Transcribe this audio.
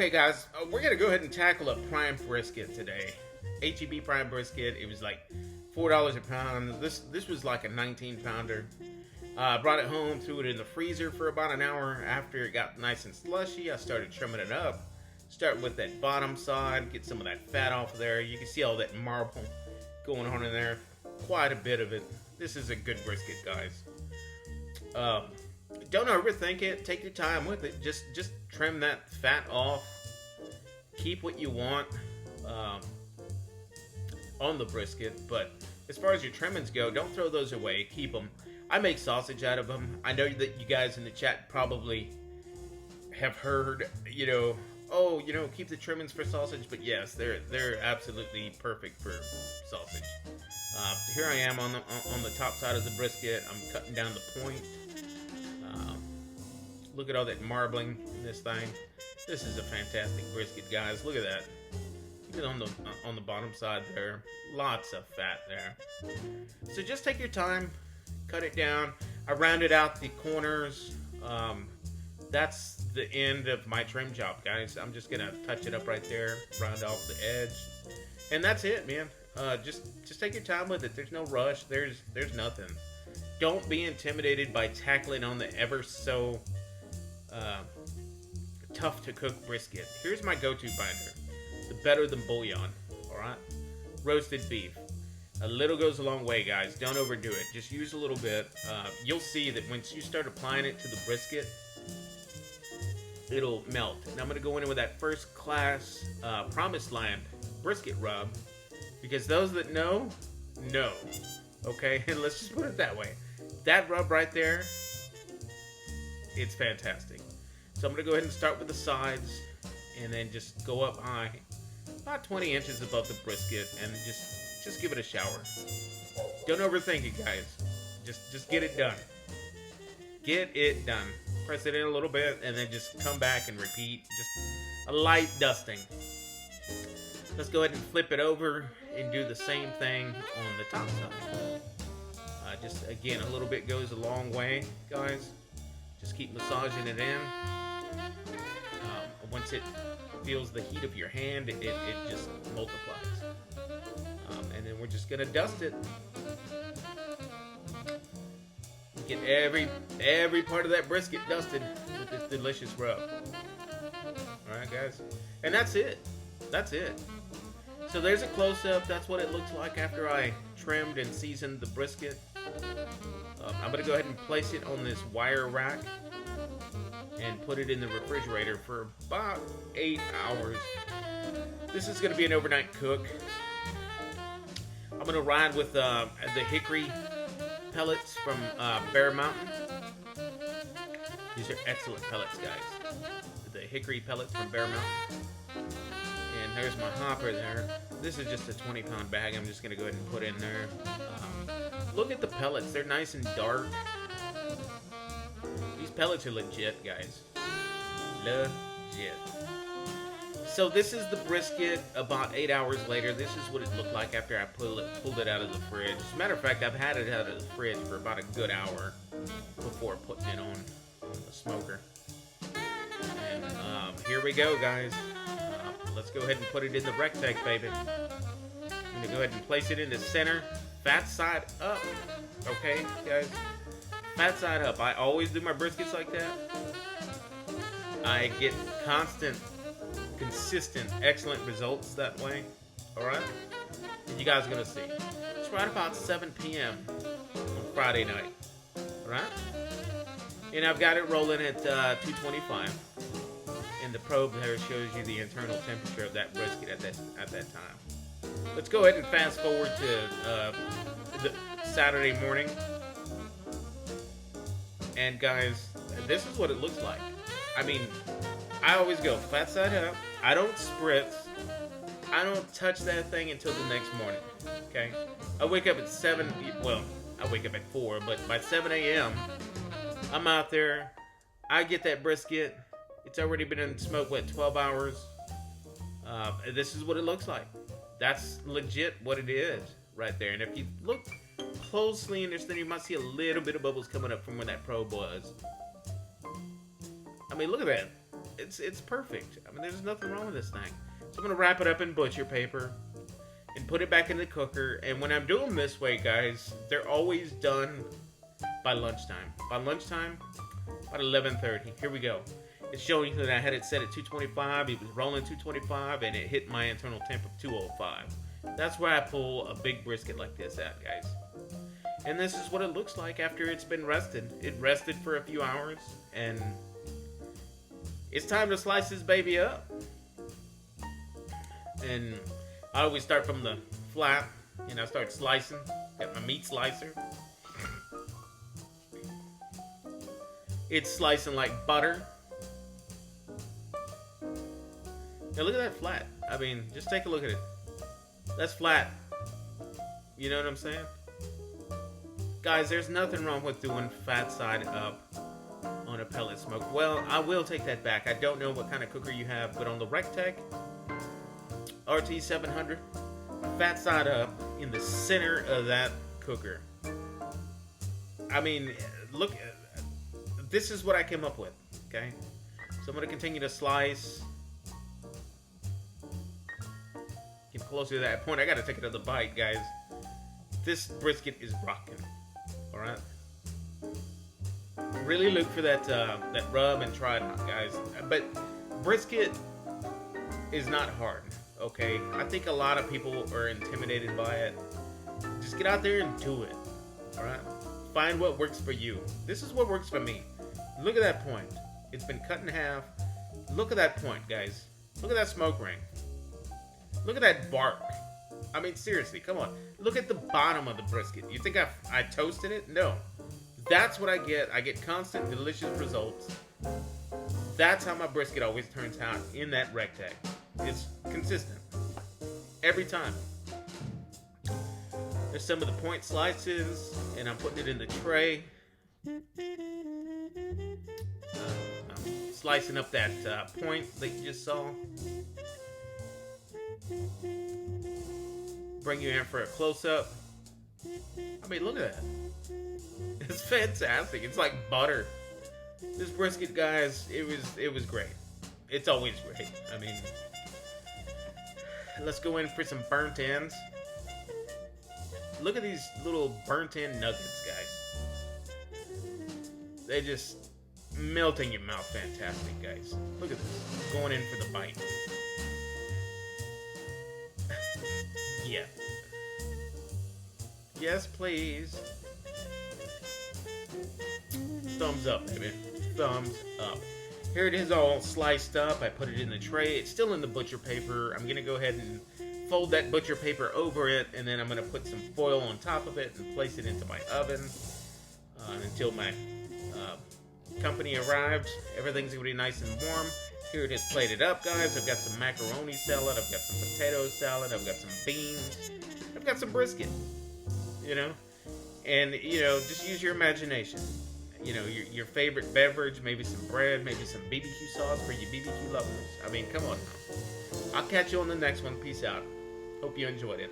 Okay, guys, we're gonna go ahead and tackle a prime brisket today. HEB prime brisket. It was like $4 a pound. This was like a 19 pounder. Brought it home, threw it in the freezer for about an hour. After it got nice and slushy, I started trimming it up. Start with that bottom side, get some of that fat off of there. You can see all that marble going on in there. Quite a bit of it. This is a good brisket, guys. Don't overthink it. Take your time with it. Just trim that fat off. Keep what you want on the brisket. But as far as your trimmings go, don't throw those away. Keep them. I make sausage out of them. I know that you guys in the chat probably have heard, oh, keep the trimmings for sausage. But yes, they're absolutely perfect for sausage. Here I am on the top side of the brisket. I'm cutting down the point. Look at all that marbling in this thing. This is a fantastic brisket, guys. Look at that. Even on the bottom side there, lots of fat there. So just take your time, cut it down. I rounded out the corners. That's the end of my trim job, guys. I'm just gonna touch it up right there, round off the edge, and that's it, man. Just take your time with it. There's no rush. There's nothing. Don't be intimidated by tackling on the ever so tough to cook brisket. Here's my go-to binder, the Better Than Bouillon. All right, roasted beef. A little goes a long way, guys. Don't overdo it. Just use a little bit. You'll see that once you start applying it to the brisket, it'll melt. And I'm gonna go in with that first class Promised Land brisket rub, because those that know. Okay, let's just put it that way. That rub right there, it's fantastic. So I'm gonna go ahead and start with the sides, and then just go up high, about 20 inches above the brisket, and just give it a shower. Don't overthink it, guys. Just get it done. Get it done. Press it in a little bit, and then just come back and repeat. Just a light dusting. Let's go ahead and flip it over and do the same thing on the top side. Just again, a little bit goes a long way, guys. Just keep massaging it in. Once it feels the heat of your hand, it just multiplies. And then we're just gonna dust it. Get every part of that brisket dusted with this delicious rub. All right, guys, and that's it. That's it. So there's a close-up. That's what it looks like after I trimmed and seasoned the brisket. I'm gonna go ahead and place it on this wire rack and put it in the refrigerator for about 8 hours. This is gonna be an overnight cook. I'm gonna ride with the hickory pellets from Bear Mountain. These are excellent pellets, guys. The hickory pellets from Bear Mountain. And there's my hopper there. This is just a 20-pound bag. I'm just gonna go ahead and put in there. Look at the pellets. They're nice and dark. These pellets are legit, guys. Legit. So this is the brisket about 8 hours later. This is what it looked like after I pulled it out of the fridge. As a matter of fact, I've had it out of the fridge for about a good hour before putting it on the smoker. And here we go, guys. Let's go ahead and put it in the rectangle, baby. I'm gonna go ahead and place it in the center. Fat side up. Okay, guys? Fat side up. I always do my briskets like that. I get consistent, excellent results that way. Alright? And you guys are gonna see. It's right about 7 p.m. on Friday night. Alright? And I've got it rolling at 225. And the probe there shows you the internal temperature of that brisket at that time. Let's go ahead and fast forward to the Saturday morning. And guys, this is what it looks like. I mean, I always go fat side up. I don't spritz. I don't touch that thing until the next morning. Okay? I wake up at 7. Well, I wake up at 4, but by 7 a.m., I'm out there. I get that brisket. It's already been in smoke, 12 hours? This is what it looks like. That's legit what it is right there. And if you look closely in this thing, you might see a little bit of bubbles coming up from where that probe was. I mean, look at that. it's perfect. I mean, there's nothing wrong with this thing. So I'm gonna wrap it up in butcher paper and put it back in the cooker. And when I'm doing this way, guys, they're always done by lunchtime. By lunchtime, about 11:30. Here we go. It's showing that I had it set at 225. It was rolling 225, and it hit my internal temp of 205. That's where I pull a big brisket like this at, guys. And this is what it looks like after it's been rested. It rested for a few hours, and it's time to slice this baby up. And I always start from the flat, and I start slicing. Got my meat slicer. It's slicing like butter. Now look at that flat. I mean, just take a look at it. That's flat. You know what I'm saying? Guys, there's nothing wrong with doing fat side up on a pellet smoke. Well, I will take that back. I don't know what kind of cooker you have, but on the Rectech RT700, fat side up in the center of that cooker. I mean, look, this is what I came up with, okay? So I'm going to continue to slice. Get closer to that point. I got to take another bite, guys. This brisket is rocking. All right. Really look for that rub and try it out, guys. But brisket is not hard, okay? I think a lot of people are intimidated by it. Just get out there and do it, all right? Find what works for you. This is what works for me. Look at that point. It's been cut in half. Look at that point, guys. Look at that smoke ring. Look at that bark. I mean, seriously, come on. Look at the bottom of the brisket. You think I toasted it? No. That's what I get. I get constant, delicious results. That's how my brisket always turns out in that Rectech. It's consistent. Every time. There's some of the point slices, and I'm putting it in the tray. I'm slicing up that point that you just saw. Bring you in for a close-up. I mean, look at that. It's fantastic. It's like butter. This brisket, guys, it was great. It's always great. I mean, let's go in for some burnt ends. Look at these little burnt end nuggets, guys. They just melt in your mouth. Fantastic, guys. Look at this. Going in for the bite. Yeah. Yes, please. Thumbs up, baby. Thumbs up. Here it is all sliced up. I put it in the tray. It's still in the butcher paper. I'm going to go ahead and fold that butcher paper over it, and then I'm going to put some foil on top of it and place it into my oven until my company arrives. Everything's going to be nice and warm. Here it is plated up, guys. I've got some macaroni salad. I've got some potato salad. I've got some beans. I've got some brisket, you know. And, you know, just use your imagination. You know, your favorite beverage, maybe some bread, maybe some BBQ sauce for you BBQ lovers. I mean, come on now. I'll catch you on the next one. Peace out. Hope you enjoyed it.